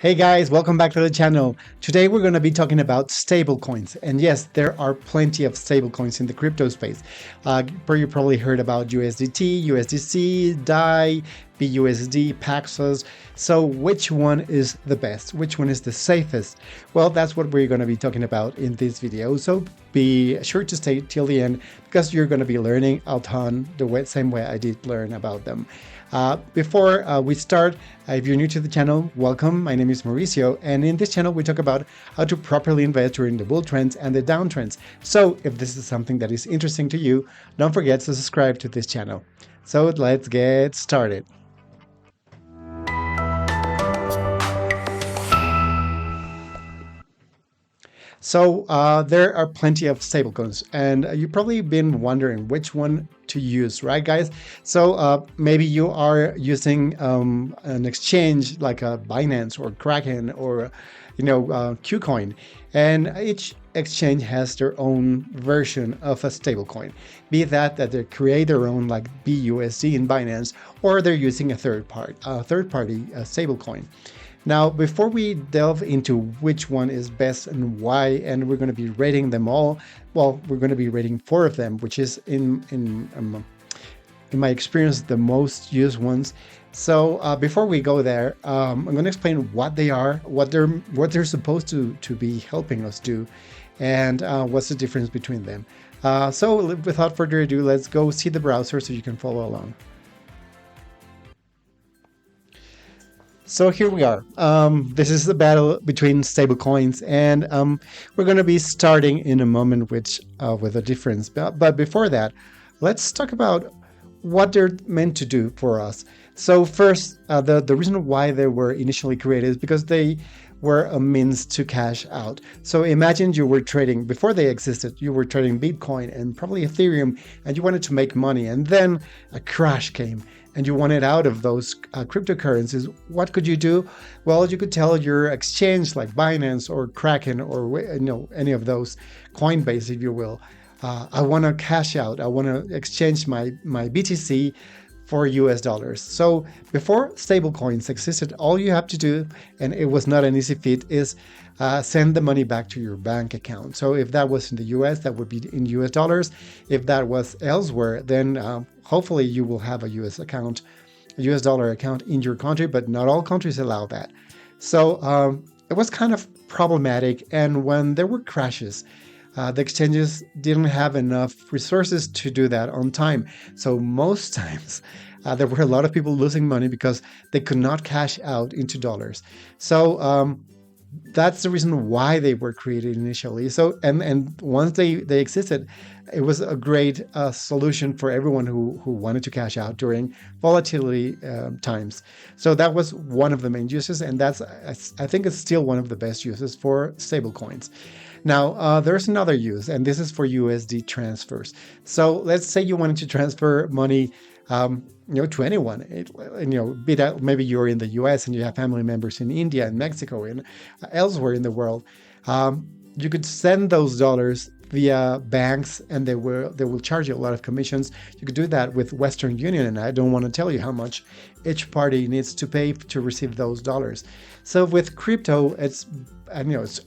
Hey guys, welcome back to the channel. Today we're going to be talking about stablecoins. And yes, there are plenty of stablecoins in the crypto space. You probably heard about USDT, USDC, DAI, BUSD, Paxos. So which one is the best? Which one is the safest? Well, that's what we're going to be talking about in this video. So be sure to stay till the end because you're going to be learning a ton the same way I did learn about them. Before we start, if you're new to the channel, welcome. My name is Mauricio, and in this channel we talk about how to properly invest during the bull trends and the downtrends. So if this is something that is interesting to you, don't forget to subscribe to this channel. So let's get started. So there are plenty of stablecoins, and you've probably been wondering which one to use, right, guys? So maybe you are using an exchange like a Binance or Kraken or, KuCoin, and each exchange has their own version of a stablecoin. Be that they create their own like BUSD in Binance, or they're using a third-party stablecoin. Now, before we delve into which one is best and why, and we're going to be rating them all, well, we're going to be rating 4 of them, which is in my experience the most used ones. So before we go there, I'm going to explain what they are, what they're supposed to be helping us do, and what's the difference between them. So without further ado, let's go see the browser so you can follow along. So here we are. This is the battle between stablecoins, and we're going to be starting in a moment with a difference. But before that, let's talk about what they're meant to do for us. So first, the reason why they were initially created is because they were a means to cash out. So imagine you were trading, before they existed, you were trading Bitcoin and probably Ethereum, and you wanted to make money, and then a crash came and you wanted out of those cryptocurrencies. What could you do? Well, you could tell your exchange like Binance or Kraken or any of those, Coinbase, if you will, I want to cash out. I want to exchange my BTC for US dollars. So before stablecoins existed, all you have to do, and it was not an easy feat, is send the money back to your bank account. So if that was in the US, that would be in US dollars. If that was elsewhere, then hopefully you will have a US dollar account in your country, but not all countries allow that. So it was kind of problematic. And when there were crashes, the exchanges didn't have enough resources to do that on time. So most times there were a lot of people losing money because they could not cash out into dollars. So that's the reason why they were created initially. So and once they existed, it was a great solution for everyone who wanted to cash out during volatility times. So that was one of the main uses, and I think it's still one of the best uses for stablecoins. Now, there's another use, and this is for USD transfers. So let's say you wanted to transfer money to anyone, be that maybe you're in the US and you have family members in India and Mexico and elsewhere in the world. You could send those dollars via banks, and they will charge you a lot of commissions. You could do that with Western Union, and I don't want to tell you how much each party needs to pay to receive those dollars. So with crypto, it's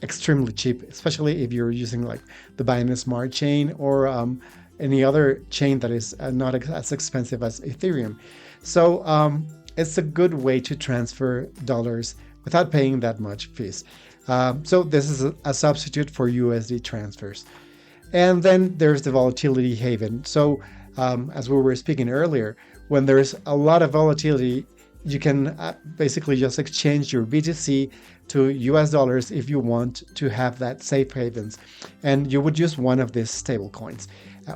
extremely cheap, especially if you're using like the Binance Smart Chain or any other chain that is not as expensive as Ethereum. So it's a good way to transfer dollars without paying that much fees. So this is a substitute for USD transfers. And then there's the volatility haven. So as we were speaking earlier, when there's a lot of volatility, you can basically just exchange your BTC to US dollars if you want to have that safe havens. And you would use one of these stable coins.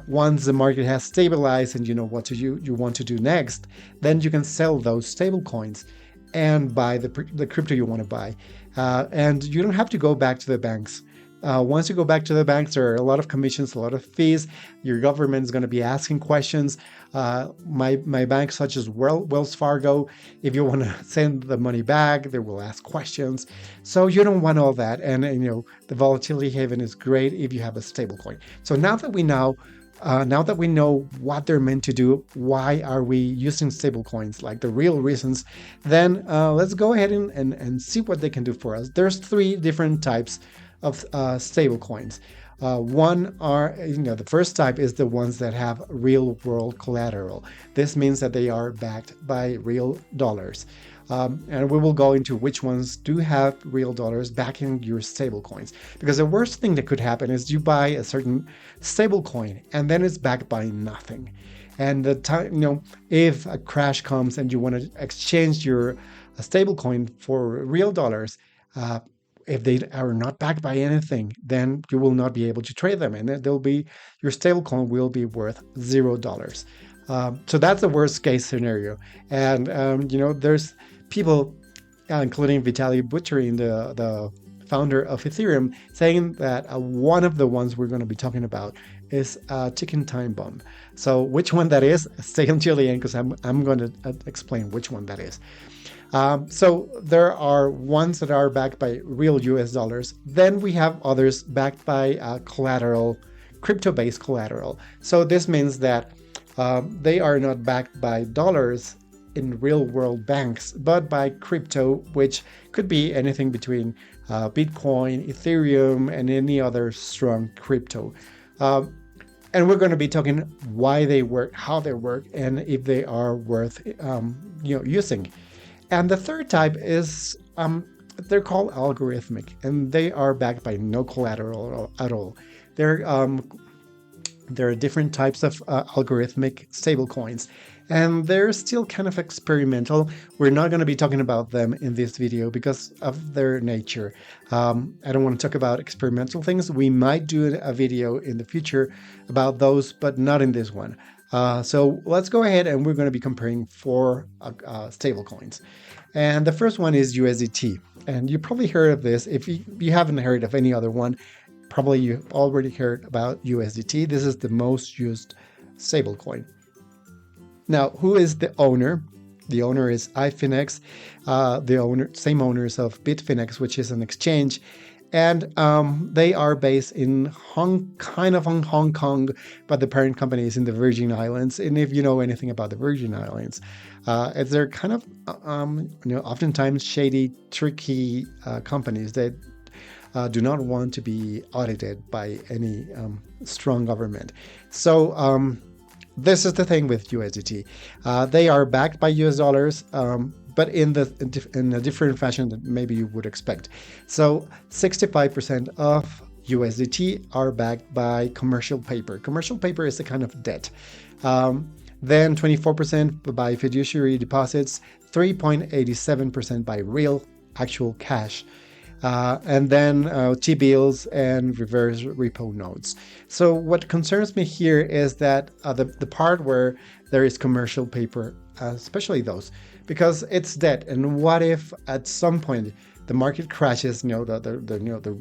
Once the market has stabilized and you know what you want to do next, then you can sell those stable coins and buy the crypto you want to buy. And you don't have to go back to the banks. Once you go back to the banks, there are a lot of commissions, a lot of fees. Your government is going to be asking questions. My bank, such as Wells Fargo, if you want to send the money back, they will ask questions. So you don't want all that. And the volatility haven is great if you have a stable coin. So now that we know now that we know what they're meant to do, why are we using stablecoins, like the real reasons, then let's go ahead and see what they can do for us. There's three different types of stablecoins. The first type is the ones that have real world collateral. This means that they are backed by real dollars. And we will go into which ones do have real dollars backing your stablecoins. Because the worst thing that could happen is you buy a certain stablecoin and then it's backed by nothing. And the time, if a crash comes and you want to exchange your stablecoin for real dollars, if they are not backed by anything, then you will not be able to trade them, and your stablecoin will be worth $0. So that's the worst case scenario. And there's people, including Vitaly Buterin, the founder of Ethereum, saying that one of the ones we're going to be talking about is a ticking time bomb. So which one that is, stay until the end because I'm going to explain which one that is. So there are ones that are backed by real US dollars. Then we have others backed by collateral, crypto-based collateral. So this means that they are not backed by dollars in real world banks, but by crypto, which could be anything between Bitcoin, Ethereum, and any other strong crypto. And we're going to be talking why they work, how they work, and if they are worth using. And the third type is, they're called algorithmic, and they are backed by no collateral at all. There are different types of algorithmic stablecoins, and they're still kind of experimental. We're not going to be talking about them in this video because of their nature. I don't want to talk about experimental things. We might do a video in the future about those, but not in this one. So let's go ahead and we're going to be comparing four stablecoins. And the first one is USDT. And you probably heard of this. If you haven't heard of any other one, probably you've already heard about USDT. This is the most used stablecoin. Now, who is the owner? The owner is iFinex, same owners of Bitfinex, which is an exchange. And they are based in Hong Kong, but the parent company is in the Virgin Islands. And if you know anything about the Virgin Islands, they're kind of oftentimes shady, tricky companies that do not want to be audited by any strong government. So this is the thing with USDT. They are backed by US dollars. But in a different fashion that maybe you would expect. So 65% of USDT are backed by commercial paper. Commercial paper is a kind of debt. Then 24% by fiduciary deposits, 3.87% by real actual cash. And then T-bills and reverse repo notes. So what concerns me here is that the part where there is commercial paper, especially those, because it's debt. And what if at some point the market crashes? The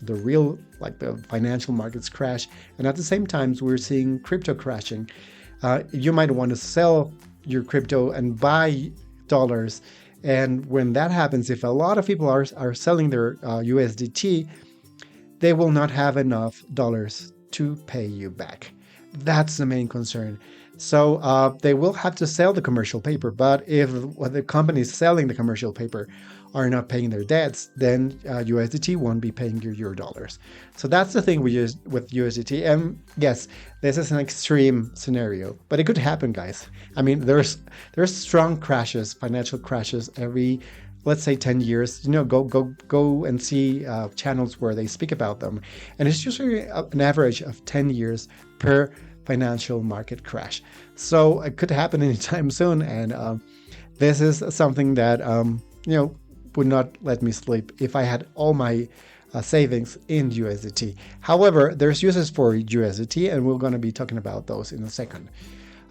real, like the financial markets crash, and at the same time we're seeing crypto crashing. You might want to sell your crypto and buy dollars. And when that happens, if a lot of people are selling their USDT, they will not have enough dollars to pay you back. That's the main concern. So they will have to sell the commercial paper. But if the companies selling the commercial paper are not paying their debts, then USDT won't be paying your dollars. So that's the thing we use with USDT. And yes, this is an extreme scenario, but it could happen, guys. I mean, there's strong crashes, financial crashes every, let's say 10 years. Go and see channels where they speak about them. And it's usually an average of 10 years per financial market crash. So it could happen anytime soon. And this is something that, would not let me sleep if I had all my savings in USDT. However, there's uses for USDT, and we're going to be talking about those in a second.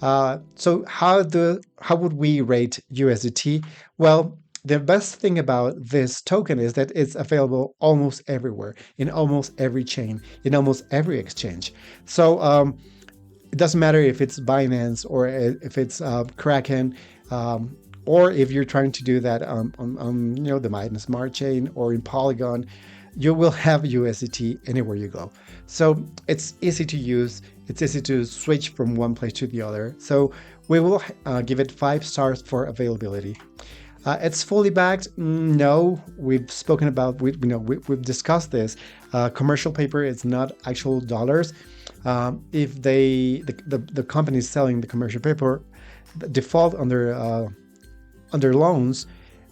So how would we rate USDT? Well, the best thing about this token is that it's available almost everywhere, in almost every chain, in almost every exchange. So it doesn't matter if it's Binance or if it's Kraken, or if you're trying to do that on the Midas Smart chain or in Polygon. you will have USDT anywhere you go. So it's easy to use. It's easy to switch from one place to the other. So we will give it 5 stars for availability. It's fully backed. No, we've spoken about. We've discussed this. Commercial paper is not actual dollars. If the company selling the commercial paper default under loans,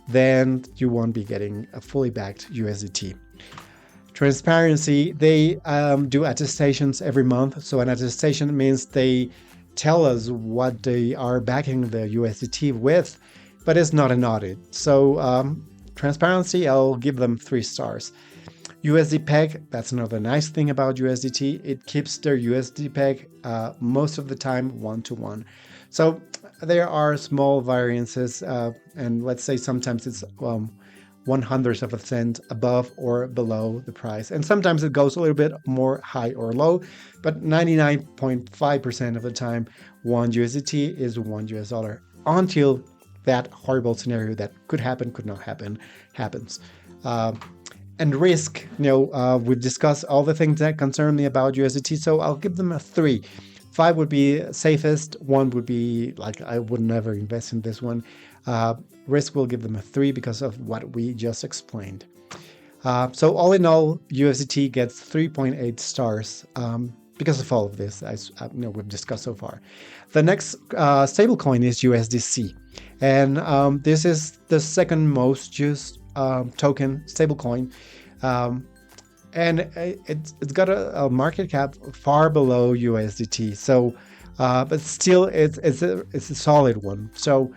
then you won't be getting a fully backed USDT. Transparency, they do attestations every month. So an attestation means they tell us what they are backing the USDT with, but it's not an audit. So transparency, I'll give them 3 stars. USD peg, that's another nice thing about USDT. It keeps their USD peg most of the time 1-to-1. So there are small variances, and let's say sometimes it's 1/100th of a cent above or below the price. And sometimes it goes a little bit more high or low, but 99.5% of the time, 1 USDT is $1 until that horrible scenario that could happen, could not happen, happens. And risk, we've discussed all the things that concern me about USDT, so I'll give them a 3. 5 would be safest. 1 would be like, I would never invest in this one. Risk will give them a 3 because of what we just explained. So all in all, USDT gets 3.8 stars because of all of this, as we've discussed so far. The next stablecoin is USDC. And this is the second most used token stablecoin. And it's got a market cap far below USDT. So, but still, it's a solid one. So,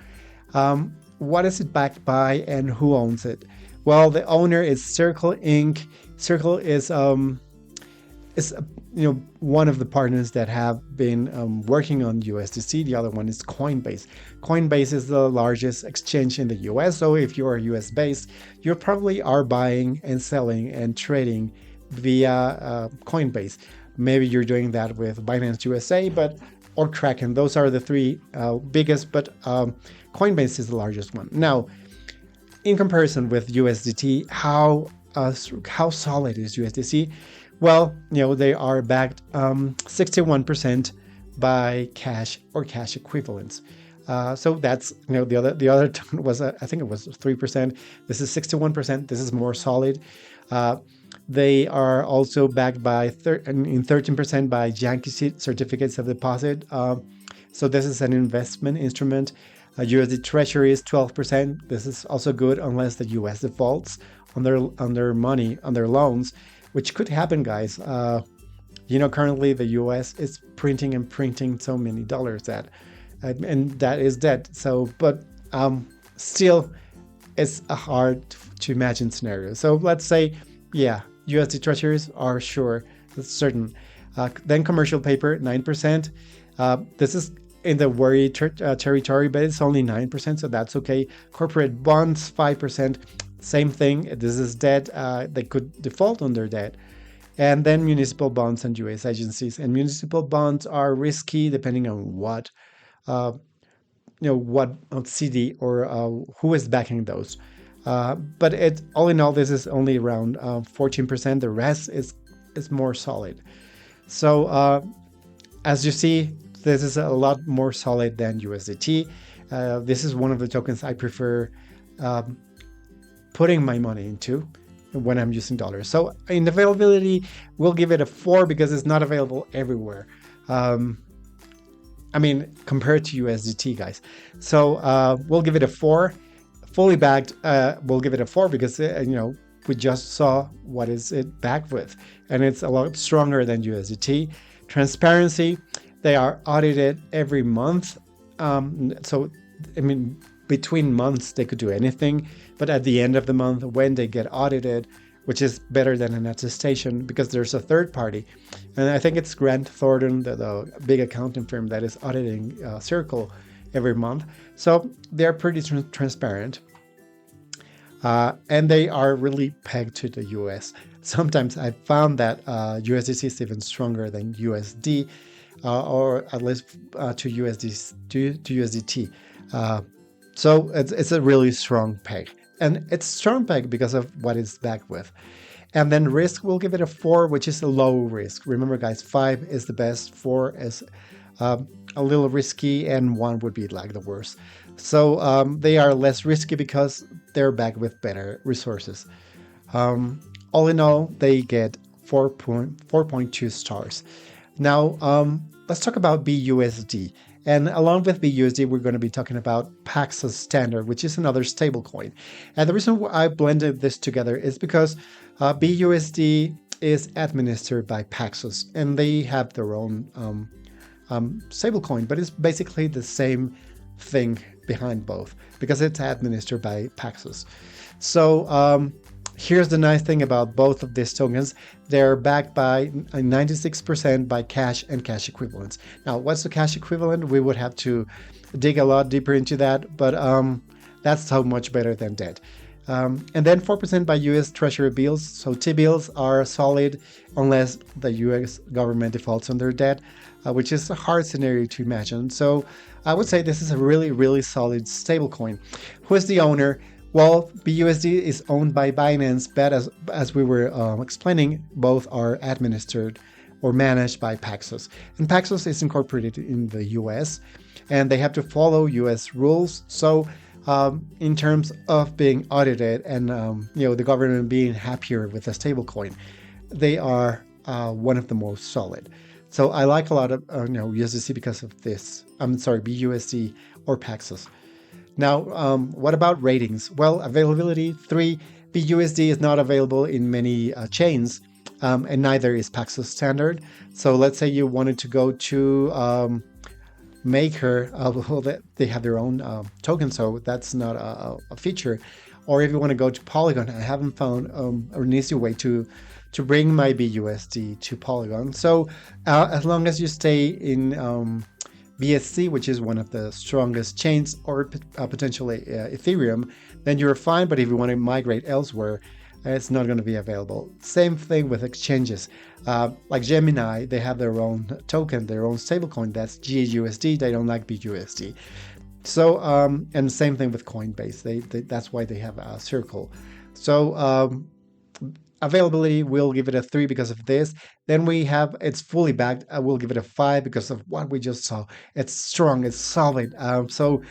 what is it backed by, and who owns it? Well, the owner is Circle Inc. Circle is one of the partners that have been working on USDC. The other one is Coinbase. Coinbase is the largest exchange in the US. So if you're US based, you probably are buying and selling and trading via Coinbase. Maybe you're doing that with Binance USA, or Kraken. Those are the 3 biggest, but Coinbase is the largest one. Now, in comparison with USDT, how solid is USDC? Well, they are backed 61% by cash or cash equivalents. So that's, the other was, I think it was 3%. This is 61%. This is more solid. They are also backed by 13% by Yankee certificates of deposit. So this is an investment instrument. USD Treasury is 12%. This is also good unless the US defaults on their money, on their loans, which could happen, guys. Currently the US is printing so many dollars and that is dead. So, but still, it's a hard to imagine scenario. So let's say, USD Treasuries are sure, that's certain. Then commercial paper, 9%. This is in the worry territory, but it's only 9%, so that's okay. Corporate bonds, 5%. Same thing. This is debt. They could default on their debt. And then municipal bonds and U.S. agencies. And municipal bonds are risky depending on what CD or who is backing those. But all in all, this is only around 14%. The rest is more solid. So as you see, this is a lot more solid than USDT. This is one of the tokens I prefer putting my money into when I'm using dollars. So in availability, we'll give it a 4 because it's not available everywhere. Compared to USDT, guys. So we'll give it a 4. Fully backed, we'll give it a 4 because, we just saw what is it backed with. And it's a lot stronger than USDT. Transparency, they are audited every month. Between months, they could do anything. But at the end of the month, when they get audited, which is better than an attestation because there's a third party. And I think it's Grant Thornton, the big accounting firm that is auditing Circle every month. So they're pretty transparent. And they are really pegged to the US. Sometimes I found that USDC is even stronger than USD, or at least to USDT. So it's a really strong peg. And it's strong peg because of what it's backed with. And then risk, we'll give it a 4, which is a low risk. Remember, guys, 5 is the best, 4 is a little risky, and 1 would be like the worst. So they are less risky because they're backed with better resources. All in all, they get 4.2 stars. Now, let's talk about BUSD. And along with BUSD, we're going to be talking about Paxos Standard, which is another stablecoin. And the reason why I blended this together is because BUSD is administered by Paxos, and they have their own stablecoin, but it's basically the same thing behind both because it's administered by Paxos. So here's the nice thing about both of these tokens. They're backed by 96% by cash and cash equivalents. Now, what's the cash equivalent? We would have to dig a lot deeper into that, but that's so much better than debt. And then 4% by US Treasury bills. So T-bills are solid unless the US government defaults on their debt, which is a hard scenario to imagine. So I would say this is a really, really solid stablecoin. Who is the owner? Well, BUSD is owned by Binance, but as we were explaining, both are administered or managed by Paxos. And Paxos is incorporated in the US, and they have to follow US rules. So in terms of being audited and the government being happier with the stablecoin, they are one of the most solid. So I like a lot of USDC because of this. I'm sorry, BUSD or Paxos. Now, what about ratings? Well, availability 3. BUSD is not available in many chains, and neither is Paxos Standard. So let's say you wanted to go to Maker, well, they have their own token, so that's not a feature. Or if you want to go to Polygon, I haven't found an easy way to bring my BUSD to Polygon. So as long as you stay in BSC, which is one of the strongest chains, or potentially Ethereum, then you're fine. But if you want to migrate elsewhere, it's not going to be available. Same thing with exchanges. Like Gemini, they have their own token, their own stablecoin. That's GUSD. They don't like BUSD. So, and same thing with Coinbase. That's why they have a Circle. So, availability, we'll give it a 3 because of this. Then we have it's fully backed. I will give it a 5 because of what we just saw. It's strong, it's solid. So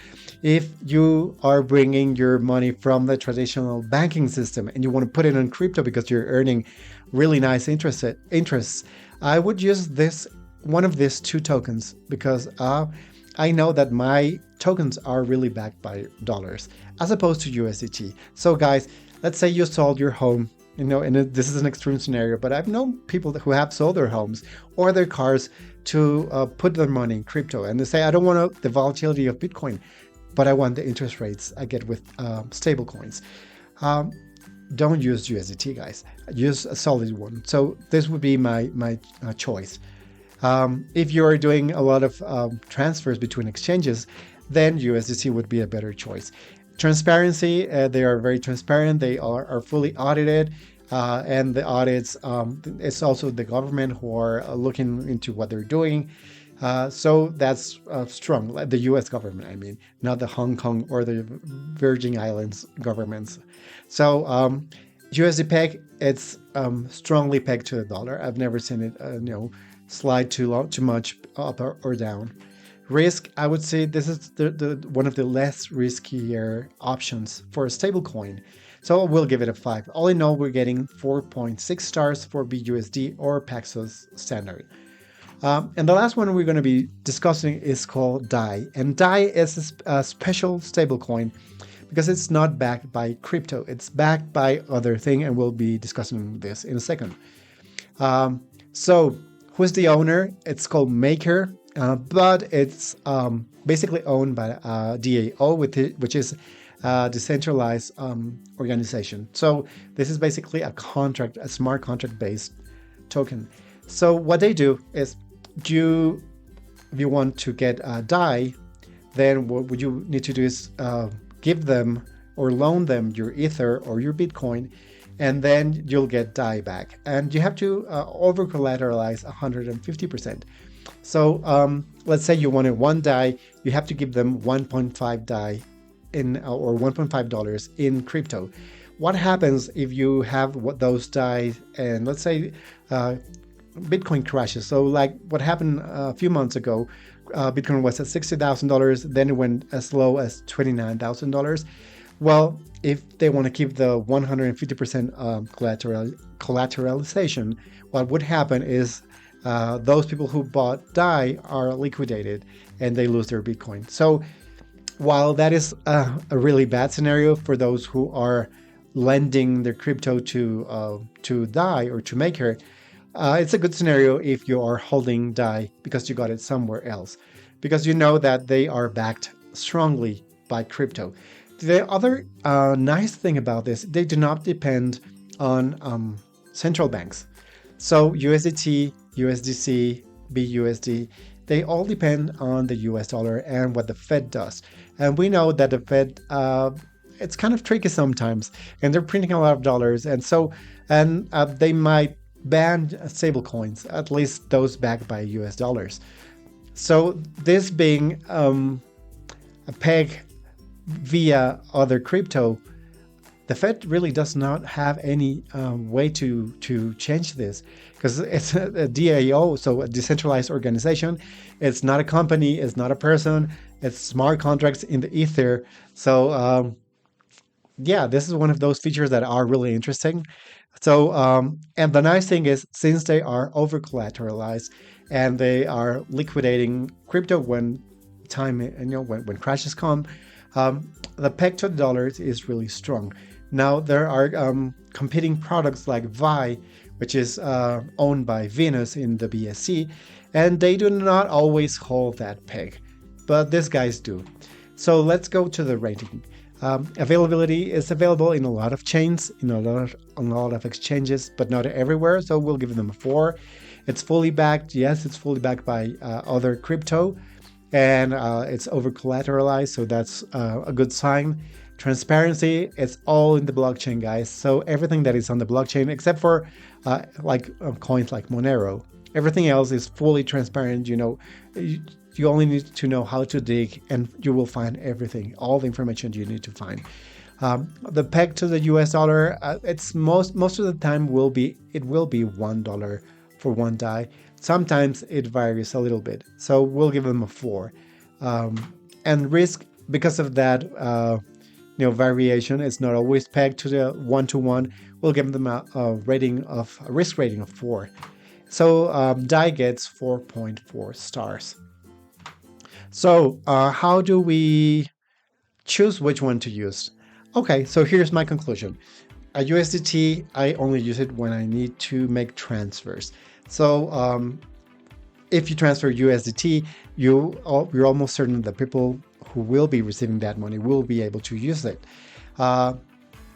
if you are bringing your money from the traditional banking system and you want to put it on crypto because you're earning really nice interests, I would use one of these 2 tokens because I know that my tokens are really backed by dollars as opposed to USDT. So guys, let's say you sold your home. And this is an extreme scenario, but I've known people who have sold their homes or their cars to put their money in crypto, and they say, I don't want the volatility of Bitcoin, but I want the interest rates I get with stable coins. Don't use USDT, guys. Use a solid one. So this would be my choice. If you're doing a lot of transfers between exchanges, then USDC would be a better choice. Transparency, they are very transparent. They are fully audited, and the audits, it's also the government who are looking into what they're doing. So that's strong. The US government, I mean, not the Hong Kong or the Virgin Islands governments. So USD peg, it's strongly pegged to the dollar. I've never seen it slide too much up or down. Risk, I would say this is the one of the less riskier options for a stablecoin. So we'll give it a 5. All in all, we're getting 4.6 stars for BUSD or Paxos Standard. And the last one we're going to be discussing is called DAI. And DAI is a special stablecoin because it's not backed by crypto. It's backed by other thing, and we'll be discussing this in a second. So who's the owner? It's called Maker. But it's basically owned by DAO, which is a decentralized organization. So this is basically a smart contract-based token. So what they do is, if you want to get DAI, then what you need to do is give them or loan them your Ether or your Bitcoin, and then you'll get DAI back. And you have to over-collateralize 150%. So let's say you wanted 1 DAI, you have to give them 1.5 DAI or $1.5 in crypto. what happens if you have those DAI and let's say Bitcoin crashes? So like what happened a few months ago, Bitcoin was at $60,000, then it went as low as $29,000. Well, if they want to keep the 150% collateralization, what would happen is those people who bought DAI are liquidated and they lose their Bitcoin. So while that is a really bad scenario for those who are lending their crypto to DAI or to Maker, it's a good scenario if you are holding DAI because you got it somewhere else, because you know that they are backed strongly by crypto. The other nice thing about this, they do not depend on central banks. So USDT, USDC, BUSD, they all depend on the US dollar and what the Fed does. And we know that the Fed, it's kind of tricky sometimes, and they're printing a lot of dollars. And so, they might ban stablecoins, at least those backed by US dollars. So this being a peg via other crypto, the Fed really does not have any way to change this, because it's a DAO, so a decentralized organization. It's not a company, it's not a person, it's smart contracts in the ether. So yeah, this is one of those features that are really interesting. So and the nice thing is, since they are over collateralized and they are liquidating crypto when when crashes come, the peg to the dollars is really strong. Now there are competing products like VI, which is owned by Venus in the BSC, and they do not always hold that peg, but these guys do. So let's go to the rating. Availability is available in a lot of chains, in a lot of exchanges, but not everywhere. So we'll give them a 4. It's fully backed. Yes, it's fully backed by other crypto, and it's over collateralized. So that's a good sign. Transparency, it's all in the blockchain, guys. So everything that is on the blockchain, except for coins like Monero, everything else is fully transparent. You only need to know how to dig, and you will find everything, all the information you need to find. The peg to the US dollar, it's most of the time will be $1 for one DAI. Sometimes it varies a little bit, so we'll give them a 4. And risk, because of that variation, it's not always pegged to the 1-to-1. We'll give them a risk rating of 4. So DAI gets 4.4 stars. So how do we choose which one to use? Okay, so here's my conclusion. A USDT, I only use it when I need to make transfers. So if you transfer USDT, you're almost certain that people who will be receiving that money will be able to use it.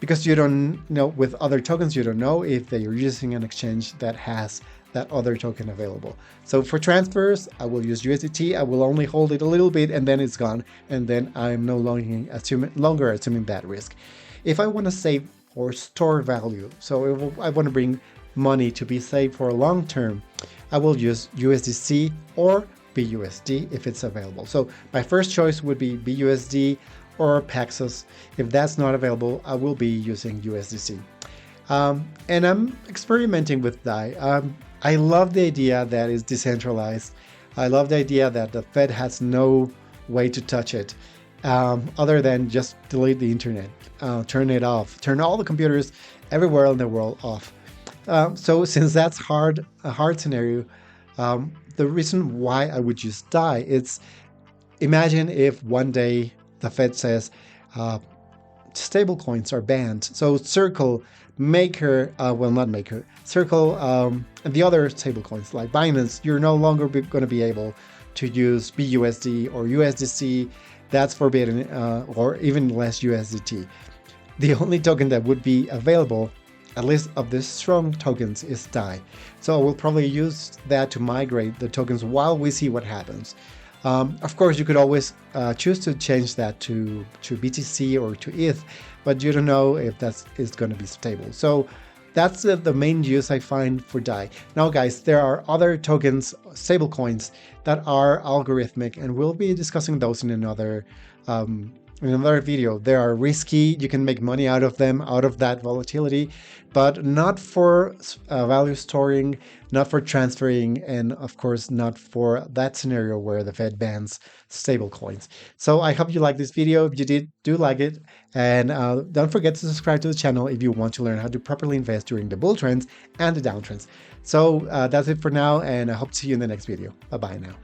Because you don't know, with other tokens, you don't know if they are using an exchange that has that other token available. So for transfers, I will use USDT. I will only hold it a little bit and then it's gone. And then I'm no longer assuming that risk. If I want to save or store value, so if I want to bring money to be saved for a long term, I will use USDC or BUSD if it's available. So my first choice would be BUSD or Paxos. If that's not available, I will be using USDC. And I'm experimenting with DAI. I love the idea that it's decentralized. I love the idea that the Fed has no way to touch it, other than just delete the internet, turn it off, turn all the computers everywhere in the world off. So since that's a hard scenario, the reason why I would use DAI, it's, imagine if one day the Fed says stablecoins are banned. So Circle, Maker, not Maker, Circle, and the other stablecoins like Binance, you're no longer going to be able to use BUSD or USDC. That's forbidden, or even less USDT. The only token that would be available, at least of the strong tokens, is DAI. So we'll probably use that to migrate the tokens while we see what happens. Of course, you could always choose to change that to BTC or to ETH, but you don't know if is going to be stable. So that's the main use I find for DAI. Now, guys, there are other tokens, stablecoins, that are algorithmic, and we'll be discussing those in another in another video. They are risky. You can make money out of them, out of that volatility, but not for value storing, not for transferring, and of course not for that scenario where the Fed bans stablecoins. So I hope you like this video. If you do like it, and don't forget to subscribe to the channel if you want to learn how to properly invest during the bull trends and the downtrends. So that's it for now, and I hope to see you in the next video. Bye-bye now.